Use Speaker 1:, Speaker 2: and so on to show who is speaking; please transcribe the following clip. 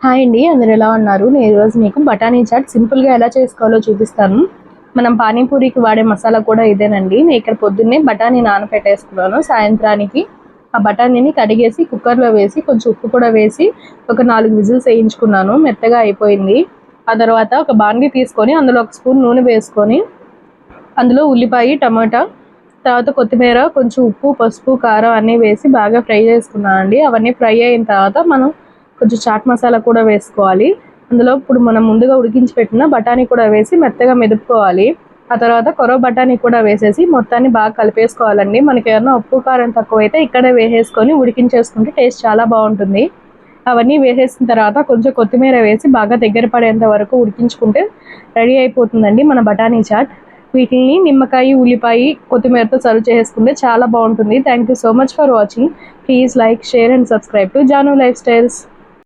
Speaker 1: Hi అండి, అందరు ఎలా ఉన్నారు? నేను ఈరోజు మీకు బఠానీ చాట్ సింపుల్గా ఎలా చేసుకోవాలో చూపిస్తాను. మనం పానీపూరికి వాడే మసాలా కూడా ఇదేనండి. నేను ఇక్కడ పొద్దున్నే బఠానీ నానపెట్టేసుకున్నాను. సాయంత్రానికి ఆ బఠానీని కడిగేసి కుక్కర్లో వేసి కొంచెం ఉప్పు కూడా వేసి ఒక 4 విజిల్స్ వేయించుకున్నాను. మెత్తగా అయిపోయింది. ఆ తర్వాత ఒక బాండీ తీసుకొని అందులో 1 స్పూన్ నూనె వేసుకొని అందులో ఉల్లిపాయ, టమాటా, తర్వాత కొత్తిమీర, కొంచెం ఉప్పు, పసుపు, కారం అన్నీ వేసి బాగా ఫ్రై చేసుకున్నానండి. అవన్నీ ఫ్రై అయిన తర్వాత మనం కొంచెం చాట్ మసాలా కూడా వేసుకోవాలి. అందులో ఇప్పుడు మనం ముందుగా ఉడికించి పెట్టిన బఠానీ కూడా వేసి మెత్తగా మెదుపుకోవాలి. ఆ తర్వాత కొరవ బఠానీ కూడా వేసేసి మొత్తాన్ని బాగా కలిపేసుకోవాలండి. మనకి ఏమన్నా ఉప్పు కారం తక్కువైతే ఇక్కడే వేసేసుకొని ఉడికించేసుకుంటే టేస్ట్ చాలా బాగుంటుంది. అవన్నీ వేసేసిన తర్వాత కొంచెం కొత్తిమీర వేసి బాగా దగ్గర పడేంత వరకు ఉడికించుకుంటే రెడీ అయిపోతుందండి మన బఠానీ చాట్. వీటిని నిమ్మకాయ, ఉల్లిపాయ, కొత్తిమీరతో సర్వ్ చేసుకుంటే చాలా బాగుంటుంది. Thank you so much for watching. Please like, share and subscribe to Janu life styles.